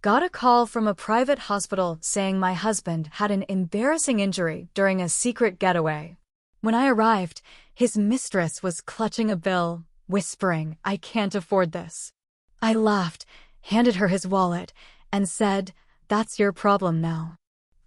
Got a call from a private hospital saying my husband had an embarrassing injury during a secret getaway. When I arrived, his mistress was clutching a bill, whispering, "I can't afford this." I laughed, handed her his wallet, and said, "That's your problem now."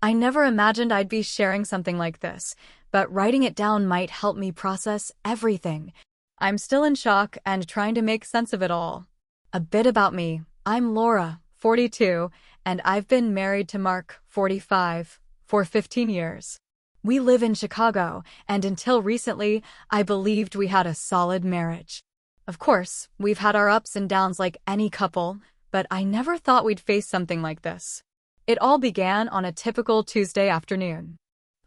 I never imagined I'd be sharing something like this, but writing it down might help me process everything. I'm still in shock and trying to make sense of it all. A bit about me. I'm Laura, 42, and I've been married to Mark, 45, for 15 years. We live in Chicago, and until recently, I believed we had a solid marriage. Of course, we've had our ups and downs like any couple, but I never thought we'd face something like this. It all began on a typical Tuesday afternoon.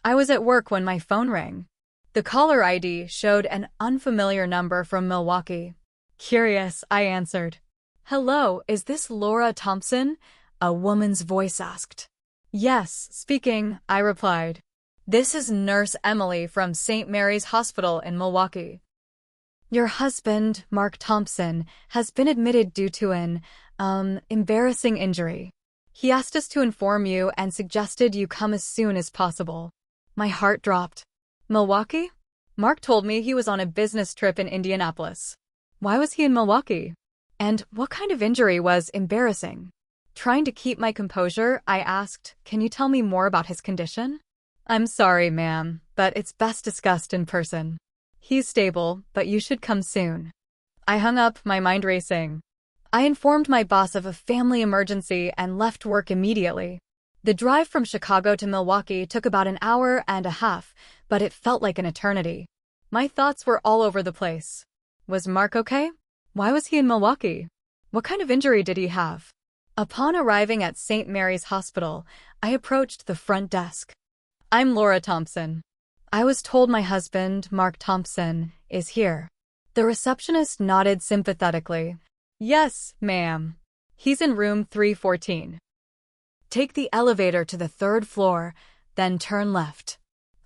I was at work when my phone rang. The caller ID showed an unfamiliar number from Milwaukee. Curious, I answered. "Hello, is this Laura Thompson?" a woman's voice asked. "Yes, speaking," I replied. "This is Nurse Emily from St. Mary's Hospital in Milwaukee. Your husband, Mark Thompson, has been admitted due to an, embarrassing injury. He asked us to inform you and suggested you come as soon as possible." My heart dropped. Milwaukee? Mark told me he was on a business trip in Indianapolis. Why was he in Milwaukee? And what kind of injury was embarrassing? Trying to keep my composure, I asked, "Can you tell me more about his condition?" "I'm sorry, ma'am, but it's best discussed in person. He's stable, but you should come soon." I hung up, my mind racing. I informed my boss of a family emergency and left work immediately. The drive from Chicago to Milwaukee took about an hour and a half, but it felt like an eternity. My thoughts were all over the place. Was Mark okay? Why was he in Milwaukee? What kind of injury did he have? Upon arriving at St. Mary's Hospital, I approached the front desk. "I'm Laura Thompson. I was told my husband, Mark Thompson, is here." The receptionist nodded sympathetically. "Yes, ma'am. He's in room 314. Take the elevator to the 3rd floor, then turn left."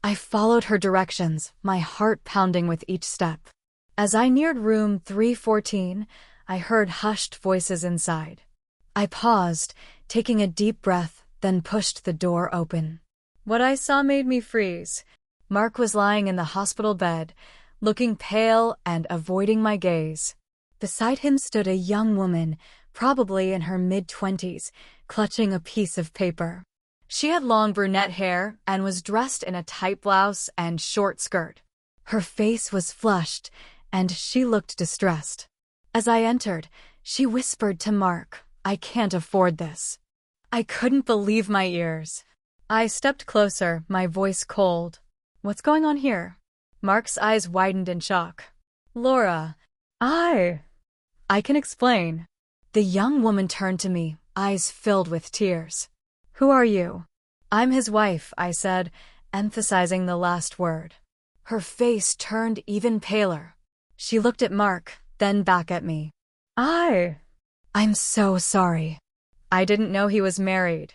I followed her directions, my heart pounding with each step. As I neared room 314, I heard hushed voices inside. I paused, taking a deep breath, then pushed the door open. What I saw made me freeze. Mark was lying in the hospital bed, looking pale and avoiding my gaze. Beside him stood a young woman, probably in her mid-20s, clutching a piece of paper. She had long brunette hair and was dressed in a tight blouse and short skirt. Her face was flushed, and she looked distressed. As I entered, she whispered to Mark, "I can't afford this." I couldn't believe my ears. I stepped closer, my voice cold. "What's going on here?" Mark's eyes widened in shock. "Laura, I can explain." The young woman turned to me, eyes filled with tears. "Who are you?" "I'm his wife," I said, emphasizing the last word. Her face turned even paler. She looked at Mark, then back at me. I'm so sorry. I didn't know he was married."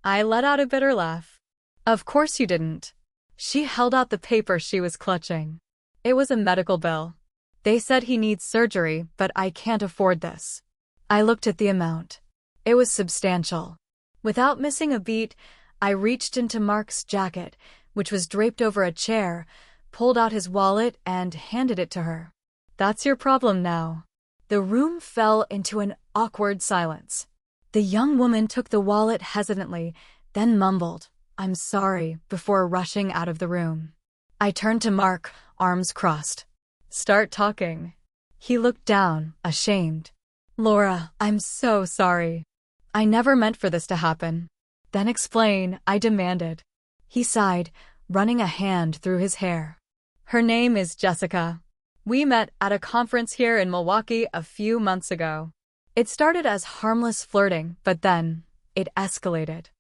I let out a bitter laugh. "Of course you didn't." She held out the paper she was clutching. It was a medical bill. "They said he needs surgery, but I can't afford this." I looked at the amount. It was substantial. Without missing a beat, I reached into Mark's jacket, which was draped over a chair, pulled out his wallet, and handed it to her. "That's your problem now." The room fell into an awkward silence. The young woman took the wallet hesitantly, then mumbled, "I'm sorry," before rushing out of the room. I turned to Mark, arms crossed. "Start talking." He looked down, ashamed. "Laura, I'm so sorry. I never meant for this to happen." "Then explain," I demanded. He sighed, running a hand through his hair. "Her name is Jessica. We met at a conference here in Milwaukee a few months ago. It started as harmless flirting, but then it escalated."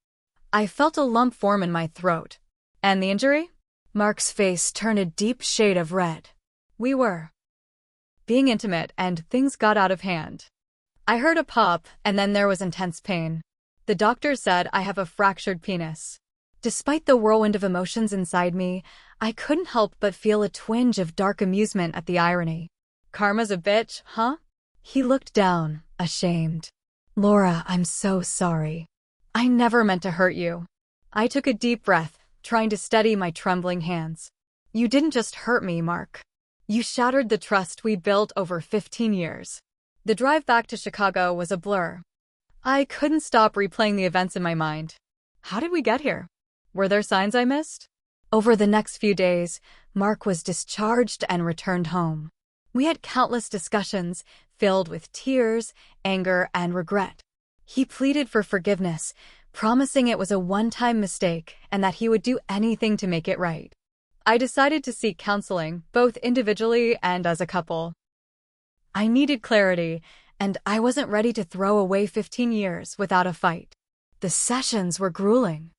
I felt a lump form in my throat. "And the injury?" Mark's face turned a deep shade of red. "We were being intimate and things got out of hand. I heard a pop, and then there was intense pain. The doctor said I have a fractured penis." Despite the whirlwind of emotions inside me, I couldn't help but feel a twinge of dark amusement at the irony. "Karma's a bitch, huh?" He looked down, ashamed. Laura, I'm so sorry. I never meant to hurt you. I took a deep breath, trying to steady my trembling hands. You didn't just hurt me, Mark. You shattered the trust we built over 15 years. The drive back to Chicago was a blur. I couldn't stop replaying the events in my mind. How did we get here? Were there signs I missed? Over the next few days, Mark was discharged and returned home. We had countless discussions, filled with tears, anger, and regret. He pleaded for forgiveness, promising it was a one-time mistake and that he would do anything to make it right. I decided to seek counseling, both individually and as a couple. I needed clarity, and I wasn't ready to throw away 15 years without a fight. The sessions were grueling.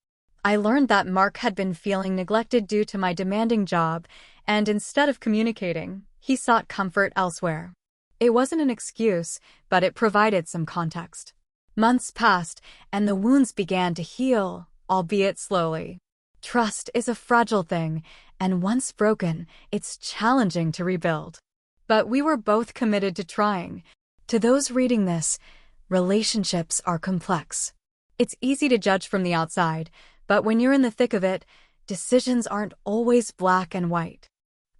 I learned that Mark had been feeling neglected due to my demanding job, and instead of communicating, he sought comfort elsewhere. It wasn't an excuse, but it provided some context. Months passed, and the wounds began to heal, albeit slowly. Trust is a fragile thing, and once broken, it's challenging to rebuild. But we were both committed to trying. To those reading this, relationships are complex. It's easy to judge from the outside, but when you're in the thick of it, decisions aren't always black and white.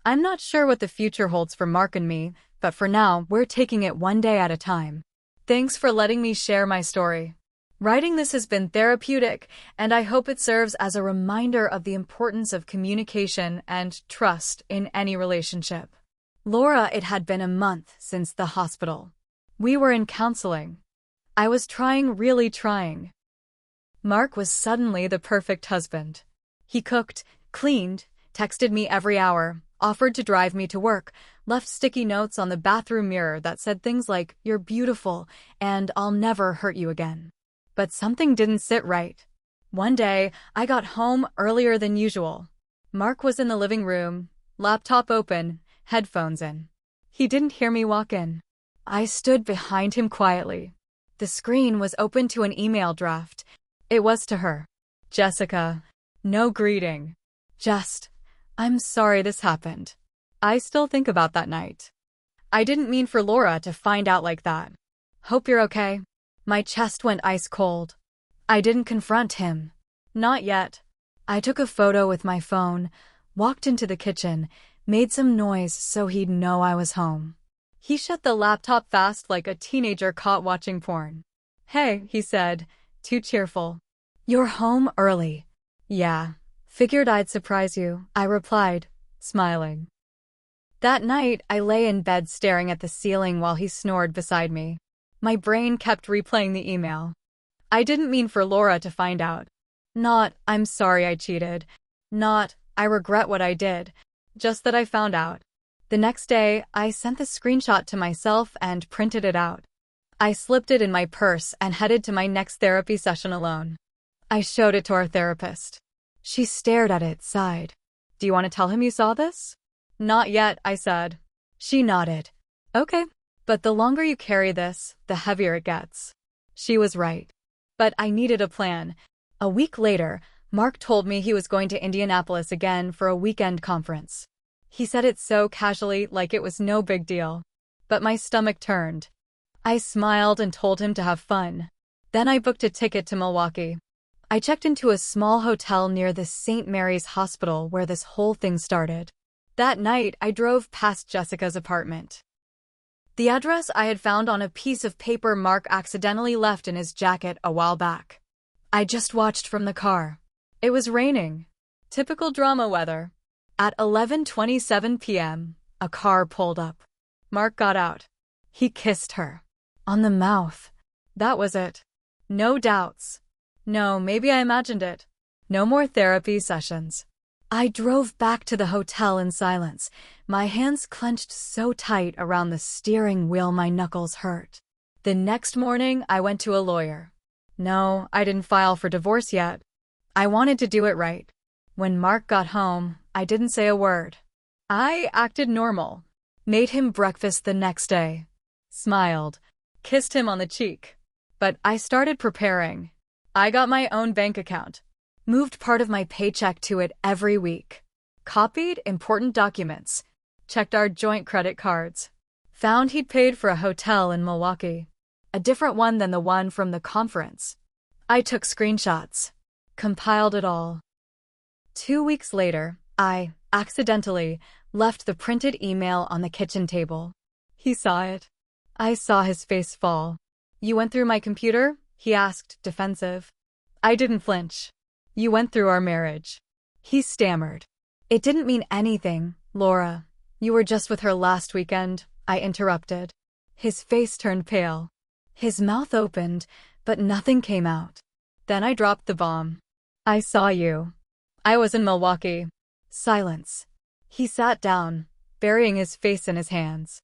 I'm not sure what the future holds for Mark and me, but for now, we're taking it one day at a time. Thanks for letting me share my story. Writing this has been therapeutic, and I hope it serves as a reminder of the importance of communication and trust in any relationship. Laura, it had been a month since the hospital. We were in counseling. I was really trying. Mark was suddenly the perfect husband. He cooked, cleaned, texted me every hour, offered to drive me to work, left sticky notes on the bathroom mirror that said things like, "You're beautiful," and "I'll never hurt you again." But something didn't sit right. One day, I got home earlier than usual. Mark was in the living room, laptop open, headphones in. He didn't hear me walk in. I stood behind him quietly. The screen was open to an email draft. It was to her. "Jessica, no greeting. Just, I'm sorry this happened. I still think about that night. I didn't mean for Laura to find out like that. Hope you're okay." My chest went ice cold. I didn't confront him. Not yet. I took a photo with my phone, walked into the kitchen, made some noise so he'd know I was home. He shut the laptop fast like a teenager caught watching porn. "Hey," he said, too cheerful. "You're home early." "Yeah. Figured I'd surprise you," I replied, smiling. That night, I lay in bed staring at the ceiling while he snored beside me. My brain kept replaying the email. I didn't mean for Laura to find out. Not, "I'm sorry I cheated." Not, "I regret what I did." Just that I found out. The next day, I sent the screenshot to myself and printed it out. I slipped it in my purse and headed to my next therapy session alone. I showed it to our therapist. She stared at it, sighed. "Do you want to tell him you saw this?" "Not yet," I said. She nodded. "Okay. But the longer you carry this, the heavier it gets." She was right. But I needed a plan. A week later, Mark told me he was going to Indianapolis again for a weekend conference. He said it so casually, like it was no big deal. But my stomach turned. I smiled and told him to have fun. Then I booked a ticket to Milwaukee. I checked into a small hotel near the St. Mary's Hospital where this whole thing started. That night, I drove past Jessica's apartment. The address I had found on a piece of paper Mark accidentally left in his jacket a while back. I just watched from the car. It was raining. Typical drama weather. At 11:27 p.m., a car pulled up. Mark got out. He kissed her. On the mouth. That was it. No doubts. No, maybe I imagined it. No more therapy sessions. I drove back to the hotel in silence, my hands clenched so tight around the steering wheel my knuckles hurt. The next morning, I went to a lawyer. No, I didn't file for divorce yet. I wanted to do it right. When Mark got home, I didn't say a word. I acted normal. Made him breakfast the next day. Smiled. Kissed him on the cheek. But I started preparing. I got my own bank account. Moved part of my paycheck to it every week. Copied important documents. Checked our joint credit cards. Found he'd paid for a hotel in Milwaukee. a different one than the one from the conference. I took screenshots, compiled it all. 2 weeks later, I, accidentally, left the printed email on the kitchen table. He saw it. I saw his face fall. "You went through my computer?" he asked, defensive. I didn't flinch. "You went through our marriage." He stammered. "It didn't mean anything, Laura. You were just with her last weekend," I interrupted. His face turned pale. His mouth opened, but nothing came out. Then I dropped the bomb. "I saw you. I was in Milwaukee." Silence. He sat down, burying his face in his hands.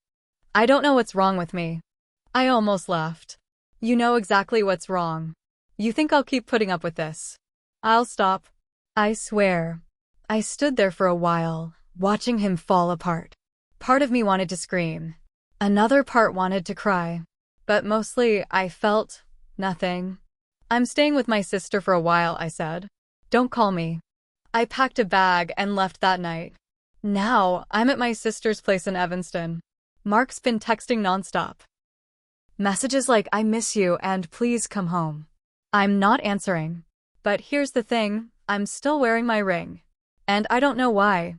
"I don't know what's wrong with me." I almost laughed. "You know exactly what's wrong. You think I'll keep putting up with this. I'll stop. I swear." I stood there for a while, watching him fall apart. Part of me wanted to scream. Another part wanted to cry. But mostly, I felt nothing. "I'm staying with my sister for a while," I said. "Don't call me." I packed a bag and left that night. Now, I'm at my sister's place in Evanston. Mark's been texting nonstop. Messages like, "I miss you" and "Please come home." I'm not answering. But here's the thing, I'm still wearing my ring. And I don't know why.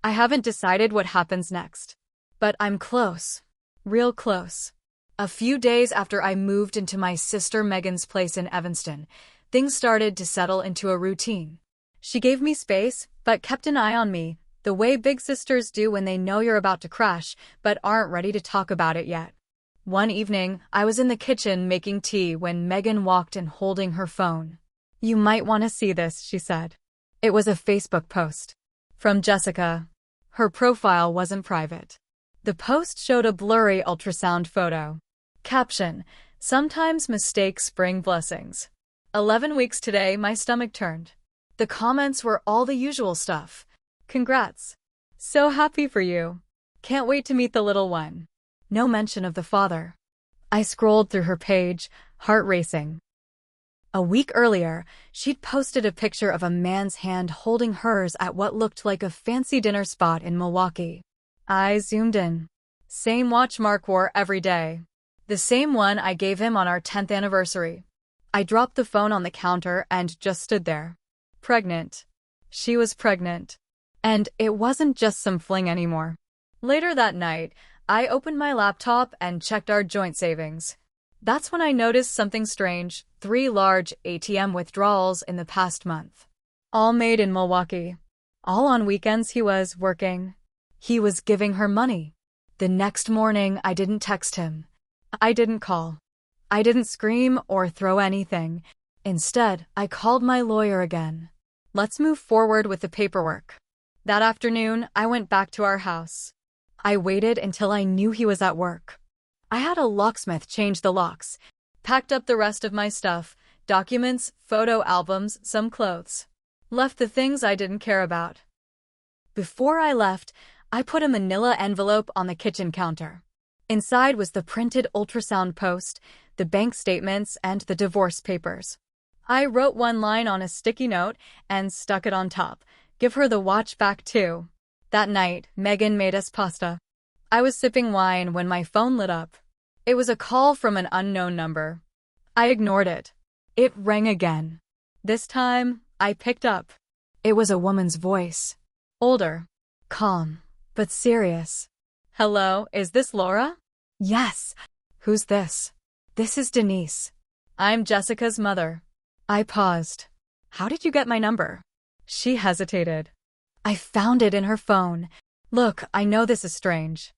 I haven't decided what happens next. But I'm close. Real close. A few days after I moved into my sister Megan's place in Evanston, things started to settle into a routine. She gave me space, but kept an eye on me, the way big sisters do when they know you're about to crash, but aren't ready to talk about it yet. One evening, I was in the kitchen making tea when Megan walked in holding her phone. "You might want to see this," she said. It was a Facebook post. From Jessica. Her profile wasn't private. The post showed a blurry ultrasound photo. Caption: "Sometimes mistakes bring blessings. 11 weeks today, my stomach turned." The comments were all the usual stuff. "Congrats. So happy for you. Can't wait to meet the little one." No mention of the father. I scrolled through her page, heart racing. A week earlier, she'd posted a picture of a man's hand holding hers at what looked like a fancy dinner spot in Milwaukee. I zoomed in. Same watch Mark wore every day. The same one I gave him on our 10th anniversary. I dropped the phone on the counter and just stood there. Pregnant. She was pregnant. And it wasn't just some fling anymore. Later that night, I opened my laptop and checked our joint savings. That's when I noticed something strange: 3 large ATM withdrawals in the past month. All made in Milwaukee. All on weekends he was working. He was giving her money. The next morning, I didn't text him. I didn't call. I didn't scream or throw anything. Instead, I called my lawyer again. "Let's move forward with the paperwork." That afternoon, I went back to our house. I waited until I knew he was at work. I had a locksmith change the locks, packed up the rest of my stuff, documents, photo albums, some clothes. Left the things I didn't care about. Before I left, I put a manila envelope on the kitchen counter. Inside was the printed ultrasound post, the bank statements, and the divorce papers. I wrote one line on a sticky note and stuck it on top. "Give her the watch back too." That night, Megan made us pasta. I was sipping wine when my phone lit up. It was a call from an unknown number. I ignored it. It rang again. This time, I picked up. It was a woman's voice. Older. Calm. But serious. "Hello, is this Laura?" "Yes." "Who's this?" "This is Denise. I'm Jessica's mother." I paused. "How did you get my number?" She hesitated. "I found it in her phone. Look, I know this is strange.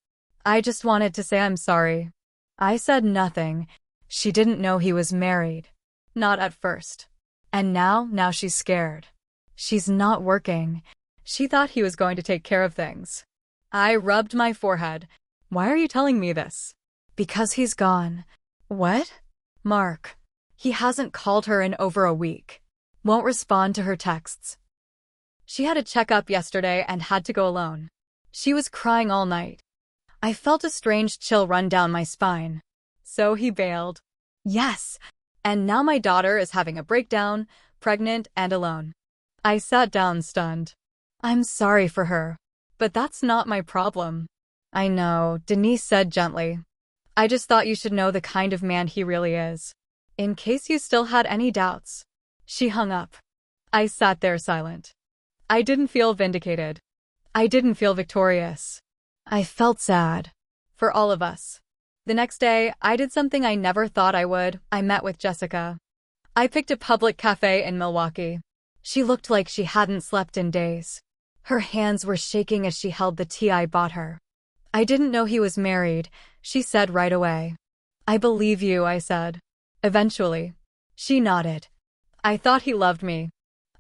I just wanted to say I'm sorry." I said nothing. She didn't know he was married. Not at first. And now she's scared. She's not working. She thought he was going to take care of things. I rubbed my forehead. "Why are you telling me this?" "Because he's gone." "What?" "Mark. He hasn't called her in over a week. Won't respond to her texts. She had a checkup yesterday and had to go alone. She was crying all night." I felt a strange chill run down my spine. "So he bailed." "Yes. And now my daughter is having a breakdown, pregnant and alone." I sat down stunned. "I'm sorry for her. But that's not my problem." "I know," Denise said gently. I just thought you should know the kind of man he really is. In case you still had any doubts. She hung up. I sat there silent. I didn't feel vindicated. I didn't feel victorious. I felt sad. For all of us. The next day, I did something I never thought I would. I met with Jessica. I picked a public cafe in Milwaukee. She looked like she hadn't slept in days. Her hands were shaking as she held the tea I bought her. I didn't know he was married, she said right away. I believe you, I said. Eventually. She nodded. I thought he loved me.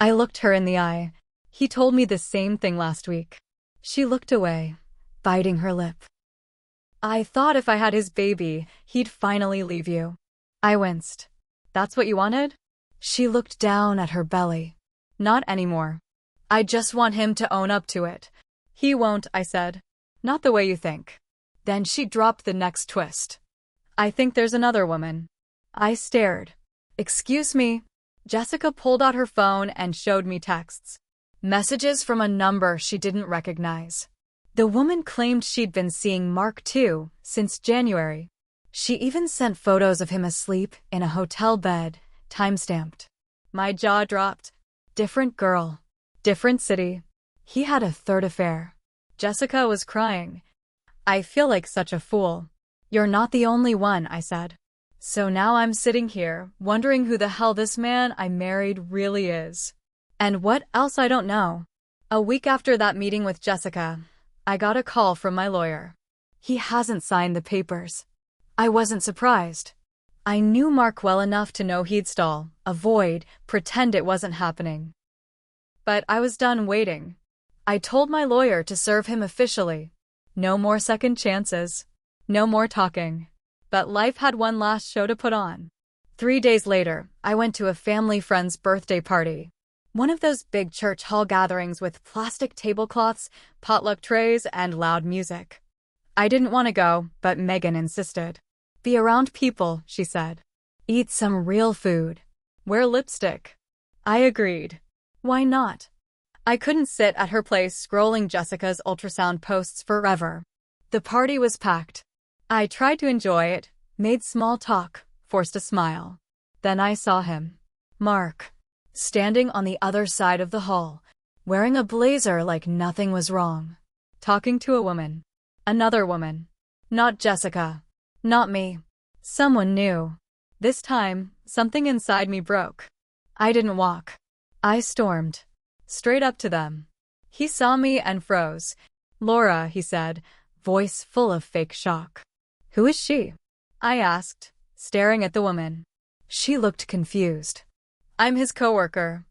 I looked her in the eye. He told me the same thing last week. She looked away, biting her lip. I thought if I had his baby, he'd finally leave you. I winced. That's what you wanted? She looked down at her belly. Not anymore. I just want him to own up to it. He won't, I said. Not the way you think. Then she dropped the next twist. I think there's another woman. I stared. Excuse me. Jessica pulled out her phone and showed me texts. Messages from a number she didn't recognize. The woman claimed she'd been seeing Mark too, since January. She even sent photos of him asleep in a hotel bed, time-stamped. My jaw dropped. Different girl. Different city. He had a third affair. Jessica was crying. I feel like such a fool. You're not the only one, I said. So now I'm sitting here, wondering who the hell this man I married really is. And what else I don't know. A week after that meeting with Jessica, I got a call from my lawyer. He hasn't signed the papers. I wasn't surprised. I knew Mark well enough to know he'd stall, avoid, pretend it wasn't happening. But I was done waiting. I told my lawyer to serve him officially. No more second chances. No more talking. But life had one last show to put on. 3 days later, I went to a family friend's birthday party. One of those big church hall gatherings with plastic tablecloths, potluck trays, and loud music. I didn't want to go, but Megan insisted. Be around people, she said. Eat some real food. Wear lipstick. I agreed. Why not? I couldn't sit at her place scrolling Jessica's ultrasound posts forever. The party was packed. I tried to enjoy it, made small talk, forced a smile. Then I saw him. Mark. Standing on the other side of the hall, wearing a blazer like nothing was wrong. Talking to a woman. Another woman. Not Jessica. Not me. Someone new. This time, something inside me broke. I didn't walk. I stormed. Straight up to them. He saw me and froze. Laura, he said, voice full of fake shock. Who is she? I asked, staring at the woman. She looked confused. I'm his coworker.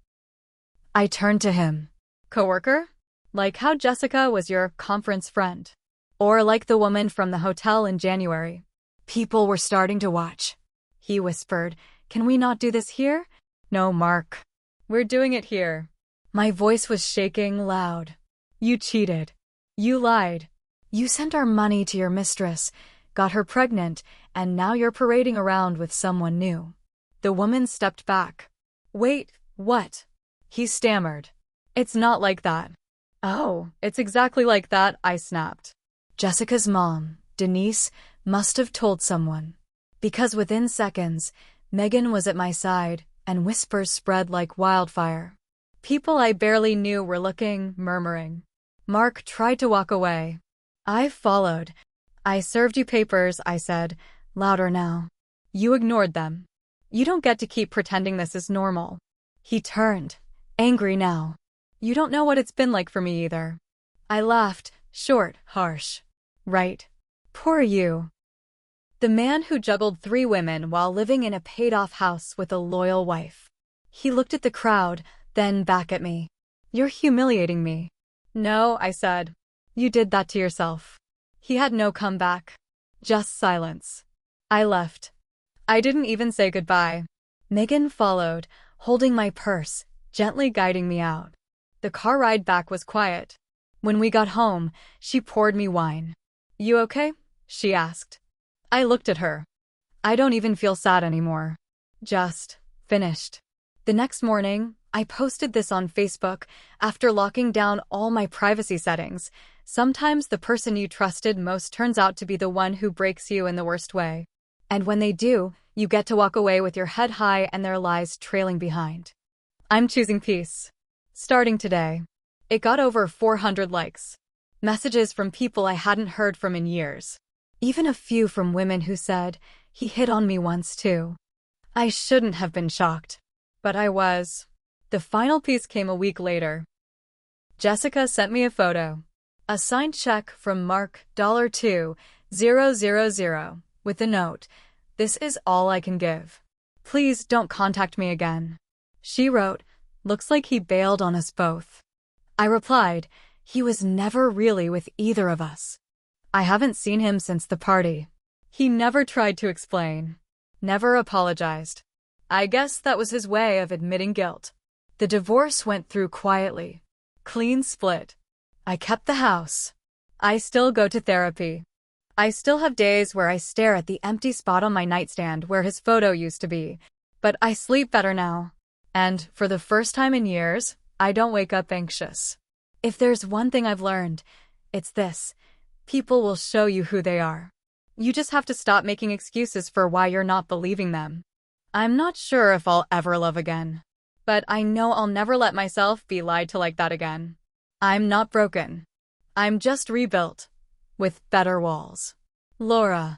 I turned to him. Coworker? Like how Jessica was your conference friend. Or like the woman from the hotel in January. People were starting to watch. He whispered, Can we not do this here? No, Mark. We're doing it here. My voice was shaking loud. You cheated. You lied. You sent our money to your mistress, got her pregnant, and now you're parading around with someone new. The woman stepped back. Wait, what? He stammered. It's not like that. Oh, it's exactly like that, I snapped. Jessica's mom, Denise, must have told someone. Because within seconds, Megan was at my side, and whispers spread like wildfire. People I barely knew were looking, murmuring. Mark tried to walk away. I followed. I served you papers, I said, louder now. You ignored them. You don't get to keep pretending this is normal. He turned, angry now. You don't know what it's been like for me either. I laughed, short, harsh. Right. Poor you. The man who juggled 3 women while living in a paid-off house with a loyal wife. He looked at the crowd, then back at me. You're humiliating me. No, I said. You did that to yourself. He had no comeback. Just silence. I left. I didn't even say goodbye. Megan followed, holding my purse, gently guiding me out. The car ride back was quiet. When we got home, she poured me wine. You okay? She asked. I looked at her. I don't even feel sad anymore. Just finished. The next morning, I posted this on Facebook after locking down all my privacy settings, Sometimes the person you trusted most turns out to be the one who breaks you in the worst way. And when they do, you get to walk away with your head high and their lies trailing behind. I'm choosing peace. Starting today. It got over 400 likes. Messages from people I hadn't heard from in years. Even a few from women who said, "He hit on me once too." I shouldn't have been shocked. But I was. The final piece came a week later. Jessica sent me a photo. A signed check from Mark $2,000 with a note, "This is all I can give. Please don't contact me again." She wrote, "Looks like he bailed on us both." I replied, "He was never really with either of us. I haven't seen him since the party." He never tried to explain. Never apologized. I guess that was his way of admitting guilt. The divorce went through quietly. Clean split. I kept the house. I still go to therapy. I still have days where I stare at the empty spot on my nightstand where his photo used to be. But I sleep better now. And, for the first time in years, I don't wake up anxious. If there's one thing I've learned, it's this. People will show you who they are. You just have to stop making excuses for why you're not believing them. I'm not sure if I'll ever love again. But I know I'll never let myself be lied to like that again. I'm not broken. I'm just rebuilt. With better walls. Laura.